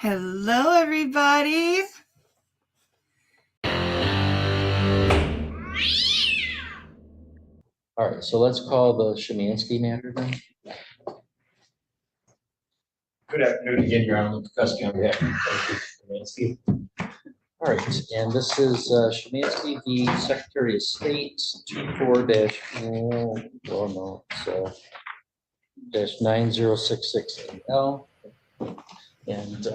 Hello, everybody. All right, so let's call the Szymanski matter then. Good afternoon again, Your Honor. Custody on behalf of Szymanski. All right, and this is Szymanski v. Secretary of State -9066L. And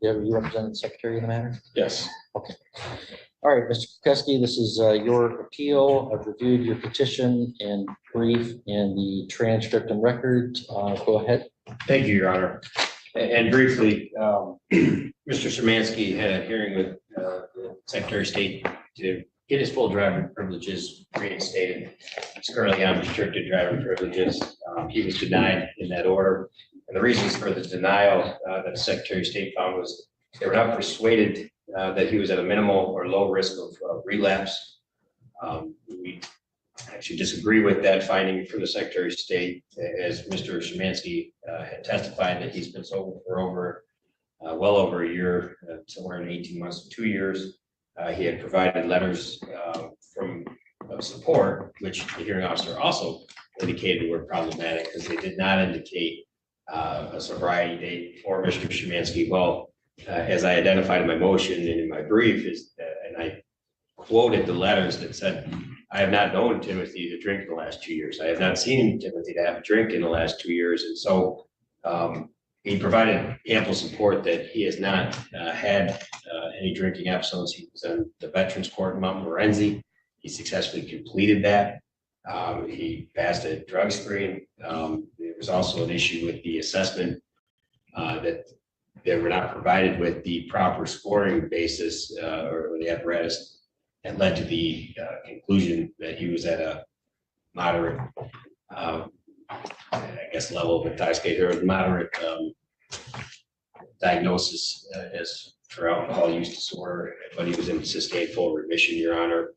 you represent the Secretary of the matter? Yes. Okay. All right, Mr. Kukeski, this is your appeal. I've reviewed your petition and brief and the transcript and record. Go ahead. Thank you, Your Honor. And briefly, Mr. Szymanski had a hearing with the Secretary of State to get his full driving privileges reinstated. He's currently on restricted driving privileges. He was denied in that order. And the reasons for the denial that the Secretary of State found was they were not persuaded that he was at a minimal or low risk of relapse. We actually disagree with that finding from the Secretary of State, as Mr. Szymanski had testified that he's been sober for well over a year, somewhere in 18 months to 2 years. He had provided letters of support, which the hearing officer also indicated were problematic because they did not indicate a sobriety date for Mr. Szymanski. Well, as I identified in my motion and in my brief, and I quoted the letters that said, I have not known Timothy to drink in the last 2 years. I have not seen Timothy to have a drink in the last 2 years. And so he provided ample support that he has not had any drinking episodes. He was in the Veterans Court in Mount Morenzi. He successfully completed that. He passed a drug screen. There was also an issue with the assessment that they were not provided with the proper scoring basis or the apparatus that led to the conclusion that he was at a moderate, I guess, level of intoxication or moderate diagnosis as for alcohol use disorder, but he was in sustained full remission, Your Honor.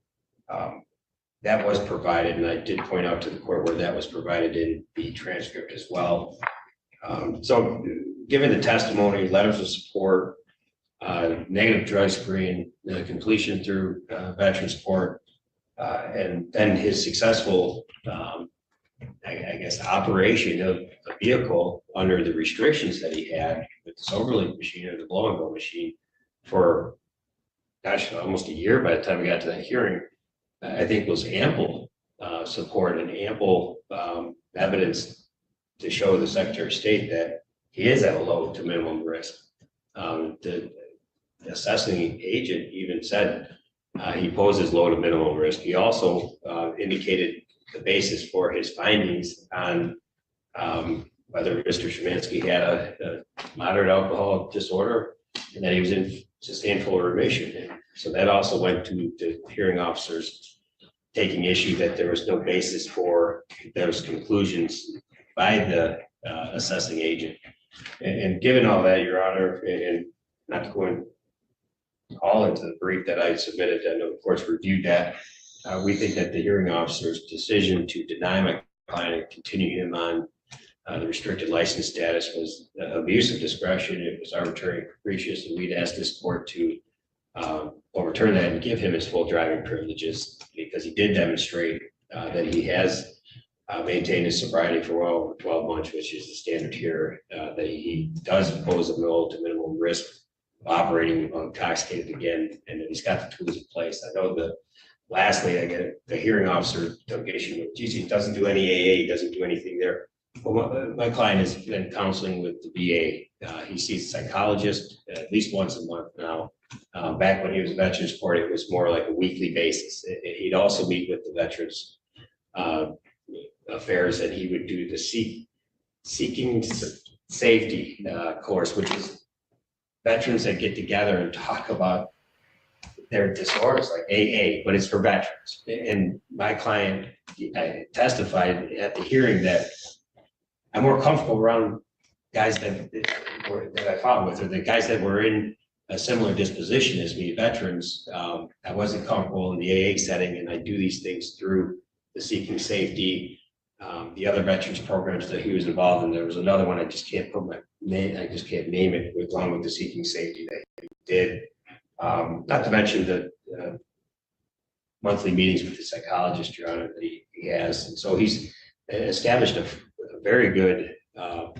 That was provided, and I did point out to the court where that was provided in the transcript as well. So given the testimony, letters of support, negative drug screen, the completion through Veterans Court, and then his successful, I guess, operation of a vehicle under the restrictions that he had with the sober-leak machine or the blow-and-go machine for, gosh, almost a year by the time we got to that hearing, I think was ample support and ample evidence to show the Secretary of State that he is at a low to minimum risk. The assessing agent even said he poses low to minimum risk. He also indicated the basis for his findings on whether Mr. Szymanski had a moderate alcohol disorder and that he was in sustained full remission. And so that also went to the hearing officers taking issue that there was no basis for those conclusions by the assessing agent. And given all that, Your Honor, and not to go in all into the brief that I submitted, I know the court's reviewed that. We think that the hearing officer's decision to deny my client and continue him on the restricted license status was abuse of discretion. It was arbitrary and capricious, and we'd ask this court to overturn that and give him his full driving privileges because he did demonstrate that he has maintained his sobriety for well over 12 months, which is the standard here, that he does pose a low to minimum risk of operating intoxicated again, and that he's got the tools in place. I know that lastly, I get the hearing officer took issue with, geez, he doesn't do any AA, he doesn't do anything there. Well, my client has been counseling with the VA. He sees a psychologist at least once a month now. Back when he was a Veterans Court, it was more like a weekly basis. He'd also meet with the Veterans Affairs, and he would do the Seeking Safety course, which is veterans that get together and talk about their disorders like AA, but it's for veterans. And my client testified at the hearing that I'm more comfortable around guys that I fought with, or the guys that were in a similar disposition as me, veterans. I wasn't comfortable in the AA setting, and I do these things through the Seeking Safety the other veterans programs that he was involved in. There was another one, I just can't put my name, I just can't name it, along with the Seeking Safety that he did. Not to mention the monthly meetings with the psychologist, Your Honor, that he has. And so he's established a very good, I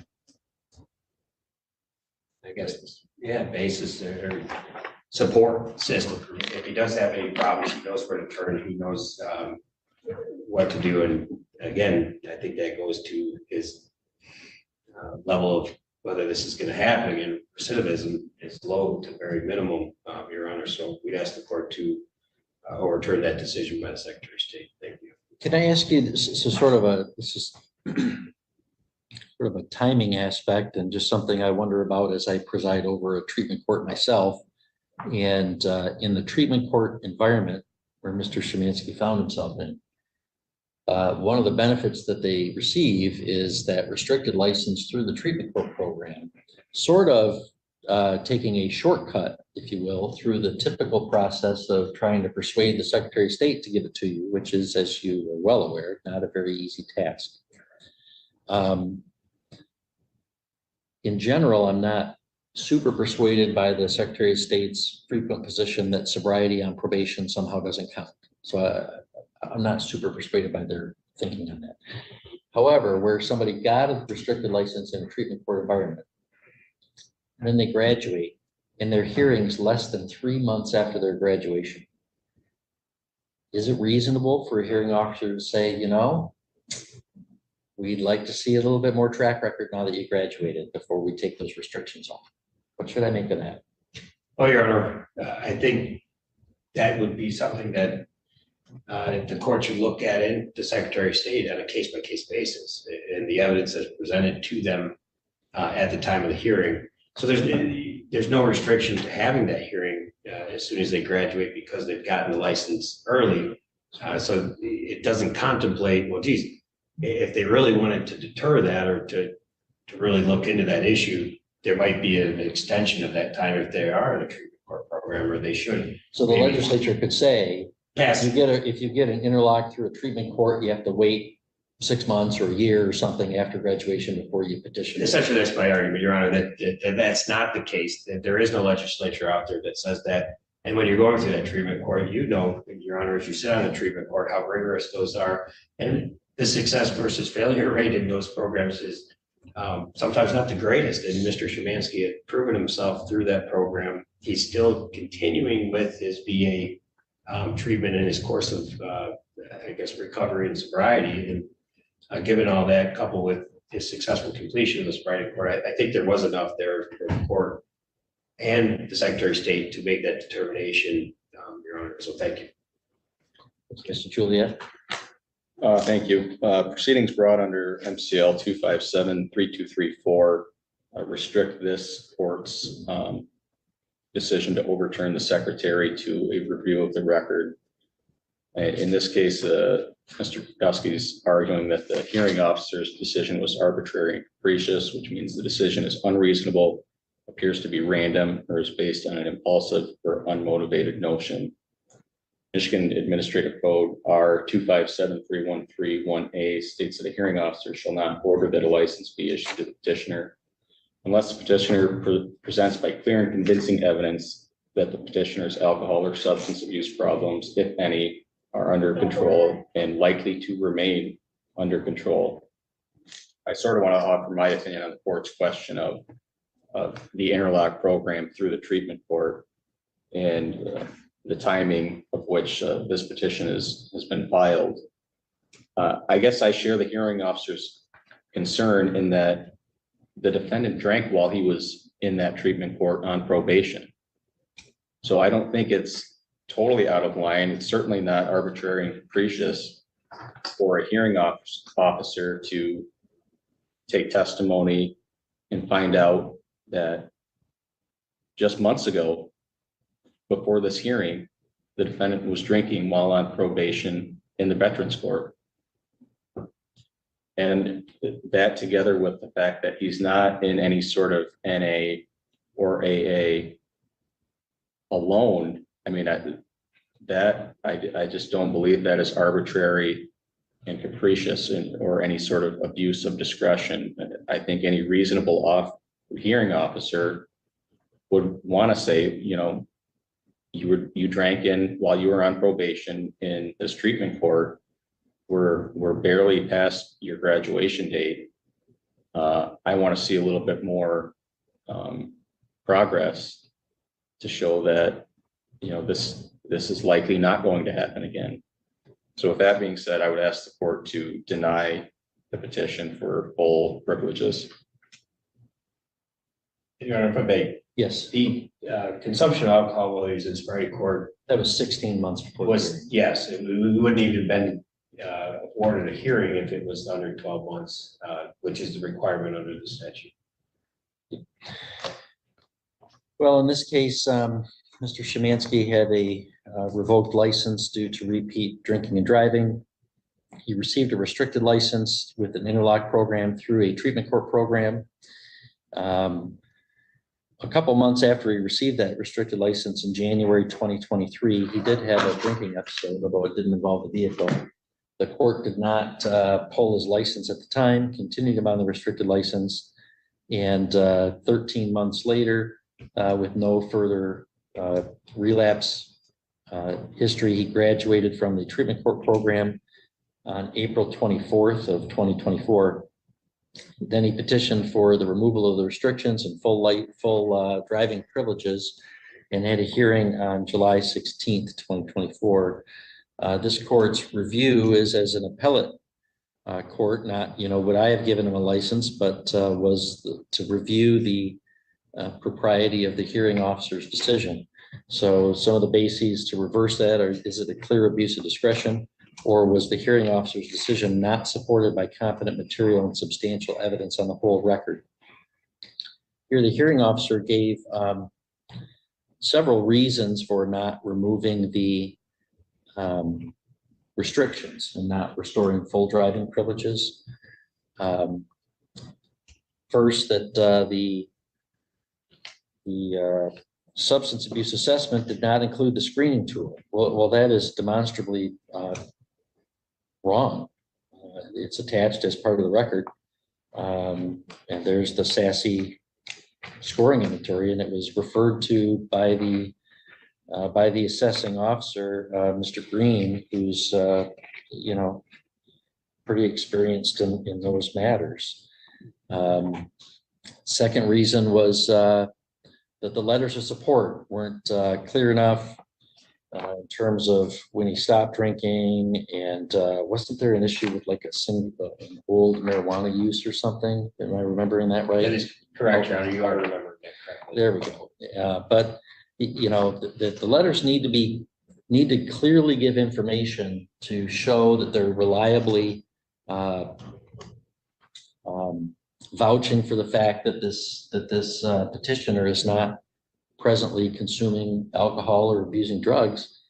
guess, basis or support system. If he does have any problems, he knows where to turn, he knows what to do. And again, I think that goes to his level of whether this is going to happen. Again, recidivism is low to very minimum, Your Honor. So we'd ask the court to overturn that decision by the Secretary of State. Thank you. Can I ask you, this is sort of a timing aspect and just something I wonder about as I preside over a treatment court myself. And in the treatment court environment where Mr. Szymanski found himself in, one of the benefits that they receive is that restricted license through the treatment court program, sort of taking a shortcut, if you will, through the typical process of trying to persuade the Secretary of State to give it to you, which is, as you are well aware, not a very easy task. In general, I'm not super persuaded by the Secretary of State's frequent position that sobriety on probation somehow doesn't count. So I'm not super persuaded by their thinking on that. However, where somebody got a restricted license in a treatment court environment, and then they graduate, and their hearings less than 3 months after their graduation, is it reasonable for a hearing officer to say, you know, we'd like to see a little bit more track record now that you graduated before we take those restrictions off? What should I make of that? Oh, Your Honor, I think that would be something that the court should look at in the Secretary of State on a case-by-case basis, and the evidence that's presented to them at the time of the hearing. So there's no restriction to having that hearing as soon as they graduate because they've gotten the license early. So it doesn't contemplate, well, geez, if they really wanted to deter that or to really look into that issue, there might be an extension of that time if they are in a treatment court program, or they should. So the legislature could say, pass. if you get an interlock through a treatment court, you have to wait 6 months or a year or something after graduation before you petition. Essentially, that's my argument, Your Honor, that that's not the case, that there is no legislature out there that says that. And when you're going through that treatment court, you know, Your Honor, if you sit on the treatment court, how rigorous those are. And the success versus failure rate in those programs is sometimes not the greatest. And Mr. Szymanski had proven himself through that program. He's still continuing with his VA treatment in his course of, I guess, recovery and sobriety. And given all that, coupled with his successful completion of the sobriety court, I think there was enough there for the court and the Secretary of State to make that determination, Your Honor. So thank you. Mr. Juliet. Thank you. Proceedings brought under MCL 257-3234 restrict this court's decision to overturn the secretary to a review of the record. In this case, Mr. Kukowski is arguing that the hearing officer's decision was arbitrary and capricious, which means the decision is unreasonable, appears to be random, or is based on an impulsive or unmotivated notion. Michigan Administrative Code R 2573131A states that a hearing officer shall not order that a license be issued to the petitioner unless the petitioner presents by clear and convincing evidence that the petitioner's alcohol or substance abuse problems, if any, are under control and likely to remain under control. I sort of want to offer my opinion on the court's question of the interlock program through the treatment court and the timing of which this petition has been filed. I guess I share the hearing officer's concern in that the defendant drank while he was in that treatment court on probation. So I don't think it's totally out of line. It's certainly not arbitrary and capricious for a hearing officer to take testimony and find out that just months ago, before this hearing, the defendant was drinking while on probation in the Veterans Court. And that, together with the fact that he's not in any sort of NA or AA alone, I mean, I just don't believe that is arbitrary and capricious or any sort of abuse of discretion. I think any reasonable hearing officer would want to say, you drank in while you were on probation in this treatment court. We're barely past your graduation date. I want to see a little bit more progress to show that, this is likely not going to happen again. So with that being said, I would ask the court to deny the petition for full privileges. Your Honor, if I may, Yes, the consumption of alcohol while he was in sobriety court that was 16 months before. the hearing. was, yes, we wouldn't even been awarded a hearing if it was under 12 months, which is the requirement under the statute. Well, in this case, Mr. Szymanski had a revoked license due to repeat drinking and driving. He received a restricted license with an interlock program through a treatment court program. A couple months after he received that restricted license in January 2023, he did have a drinking episode, although it didn't involve the vehicle. The court did not pull his license at the time, continued him on the restricted license, and 13 months later, with no further relapse history, he graduated from the treatment court program on April 24th of 2024. Then he petitioned for the removal of the restrictions and full driving privileges, and had a hearing on July 16th, 2024. This court's review is as an appellate court, not would I have given him a license, but was to review the propriety of the hearing officer's decision. So some of the bases to reverse that are: is it a clear abuse of discretion, or was the hearing officer's decision not supported by competent material and substantial evidence on the whole record? Here, the hearing officer gave several reasons for not removing the restrictions and not restoring full driving privileges. First, that the substance abuse assessment did not include the screening tool. Well, that is demonstrably wrong. It's attached as part of the record, and there's the SASE scoring inventory, and it was referred to by the assessing officer, Mr. Green, who's pretty experienced in those matters. Second reason was that the letters of support weren't clear enough in terms of when he stopped drinking, and wasn't there an issue with like an old marijuana use or something? Am I remembering that right? That is correct, Your Honor. You are remembering that correctly. There we go. But the letters need to clearly give information to show that they're reliably vouching for the fact that this petitioner is not presently consuming alcohol or abusing drugs,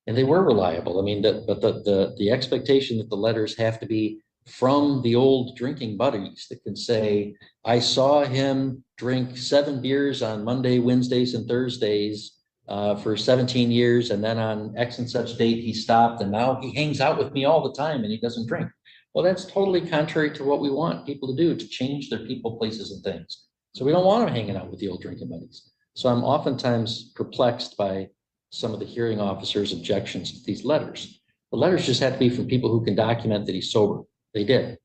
and they were reliable. I mean, but the expectation that the letters have to be from the old drinking buddies that can say, I saw him drink 7 beers on Monday, Wednesdays, and Thursdays for 17 years, and then on X and such date he stopped, and now he hangs out with me all the time and he doesn't drink. Well, that's totally contrary to what we want people to do, to change their people, places, and things. So we don't want them hanging out with the old drinking buddies. So I'm oftentimes perplexed by some of the hearing officer's objections to these letters. The letters just have to be from people who can document that he's sober. They did.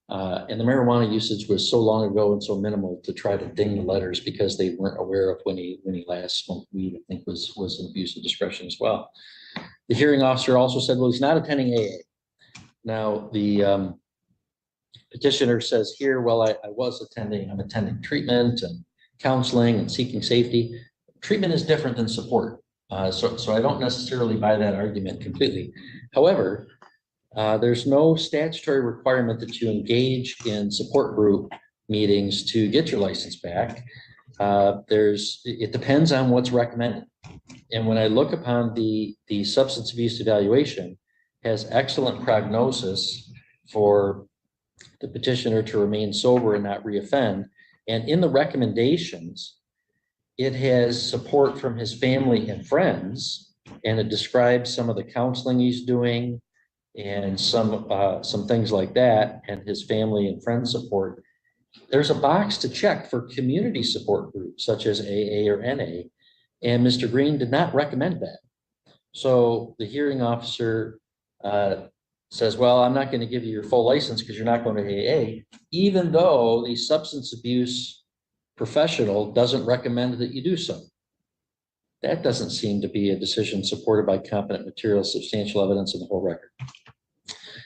And the marijuana usage was so long ago and so minimal to try to ding the letters because they weren't aware of when he last smoked weed, I think was an abuse of discretion as well. The hearing officer also said, well, he's not attending AA. Now, the petitioner says here, well, I'm attending treatment and counseling and seeking safety. Treatment is different than support. So I don't necessarily buy that argument completely. However, there's no statutory requirement that you engage in support group meetings to get your license back. It depends on what's recommended. And when I look upon the substance abuse evaluation, has excellent prognosis for the petitioner to remain sober and not reoffend. And in the recommendations, it has support from his family and friends, and it describes some of the counseling he's doing, and some things like that, and his family and friends support, there's a box to check for community support groups such as AA or NA, and Mr. Green did not recommend that. So the hearing officer says, well, I'm not going to give you your full license because you're not going to AA, even though the substance abuse professional doesn't recommend that you do so. That doesn't seem to be a decision supported by competent material, substantial evidence in the whole record.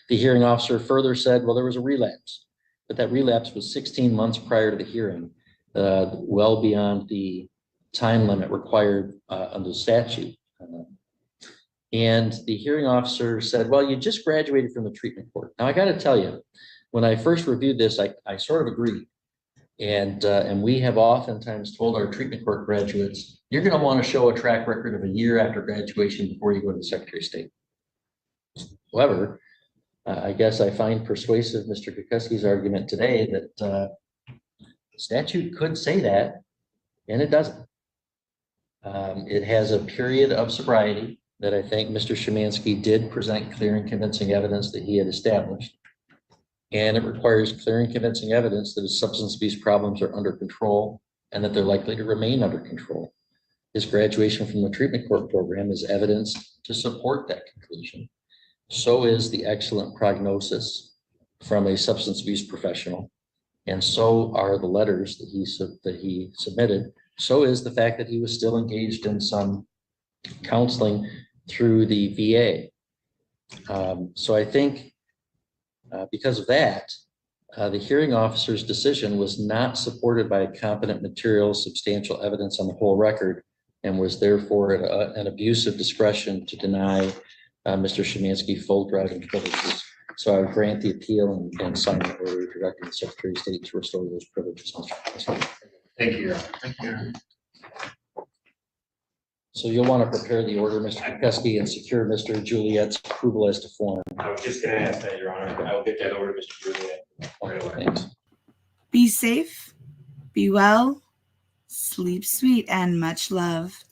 The hearing officer further said, well, there was a relapse, but that relapse was 16 months prior to the hearing, well beyond the time limit required under the statute. And the hearing officer said, well, you just graduated from the treatment court. Now, I got to tell you, when I first reviewed this, I sort of agreed. And we have oftentimes told our treatment court graduates, you're going to want to show a track record of a year after graduation before you go to the Secretary of State. However, I guess I find persuasive Mr. Kukuski's argument today that the statute could say that, and it doesn't. It has a period of sobriety that I think Mr. Szymanski did present clear and convincing evidence that he had established. And it requires clear and convincing evidence that his substance abuse problems are under control and that they're likely to remain under control. His graduation from the treatment court program is evidence to support that conclusion. So is the excellent prognosis from a substance abuse professional. And so are the letters that he submitted. So is the fact that he was still engaged in some counseling through the VA. So I think because of that, the hearing officer's decision was not supported by competent material, substantial evidence on the whole record, and was therefore an abuse of discretion to deny Mr. Szymanski full driving privileges. So I would grant the appeal and sign the order directing the Secretary of State to restore those privileges. Thank you, Your Honor. Thank you. So you'll want to prepare the order, Mr. Kukuski, and secure Mr. Juliet's approval as to form. I was just going to ask that, Your Honor. I will get that over to Mr. Juliet right away. Thanks. Be safe, be well, sleep sweet, and much love.